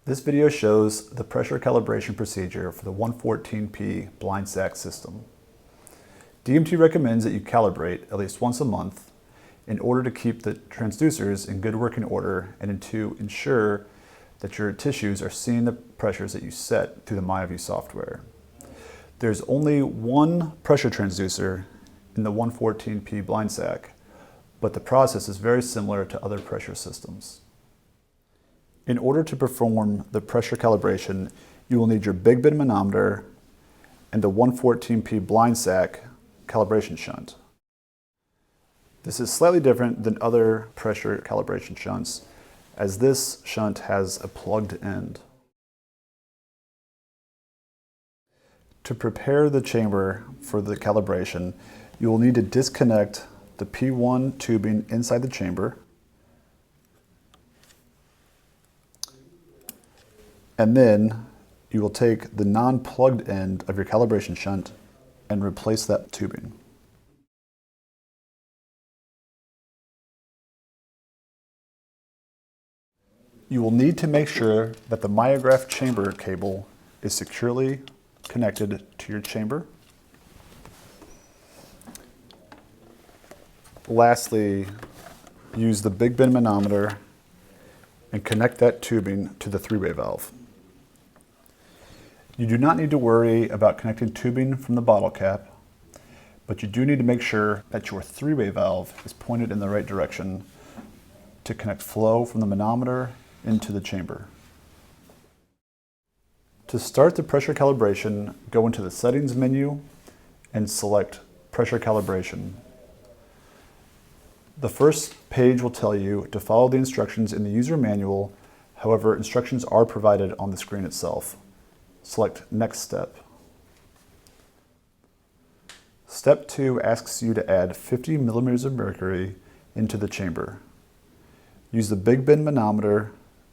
This video shows the pressure calibration procedure for the 114P blind sack system. DMT recommends that you calibrate at least once a month in order to keep the transducers in good working order and to ensure that your tissues are seeing the pressures that you set through the Myograph software. There's only one pressure transducer in the 114P blind sack, but the process is very similar to other pressure systems. In order to perform the pressure calibration, you will need your big bin manometer and the 114P blind sack calibration shunt. This is slightly different than other pressure calibration shunts, as this shunt has a plugged end. To prepare the chamber for the calibration, you will need to disconnect the P1 tubing inside the chamber, and then you will take the non-plugged end of your calibration shunt and replace that tubing. You will need to make sure that the Myograph chamber cable is securely connected to your chamber. Lastly, use the big bin manometer and connect that tubing to the three-way valve. You do not need to worry about connecting tubing from the bottle cap, but you do need to make sure that your three-way valve is pointed in the right direction to connect flow from the manometer into the chamber. To start the pressure calibration, go into the settings menu and select pressure calibration. The first page will tell you to follow the instructions in the user manual. However, instructions are provided on the screen itself. Select Next Step. Step 2 asks you to add 50 millimeters of mercury into the chamber. Use the big bin manometer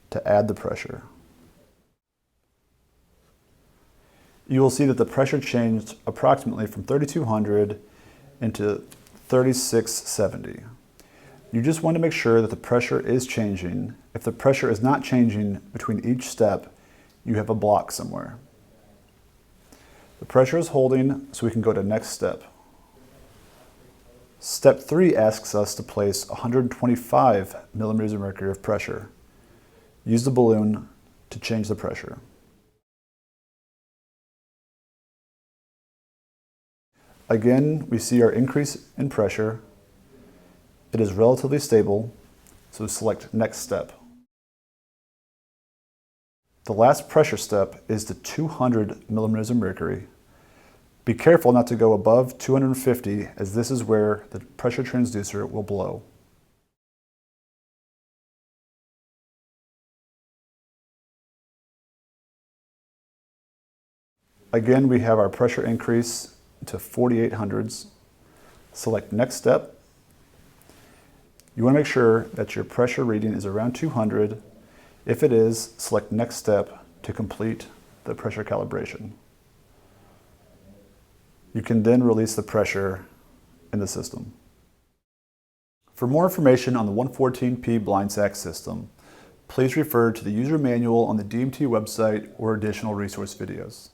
to add the pressure. You will see that the pressure changed approximately from 3200 into 3670. You just want to make sure that the pressure is changing. If the pressure is not changing between each step, you have a block somewhere. The pressure is holding, so we can go to next step. Step 3 asks us to place 125 millimeters of mercury of pressure. Use the balloon to change the pressure. Again, we see our increase in pressure. It is relatively stable, so select Next Step. The last pressure step is the 200 millimeters of mercury. Be careful not to go above 250, as this is where the pressure transducer will blow. Again, we have our pressure increase to 4800s. Select Next Step. You want to make sure that your pressure reading is around 200. If it is, select Next Step to complete the pressure calibration. You can then release the pressure in the system. For more information on the 114P blind sack system, please refer to the user manual on the DMT website or additional resource videos.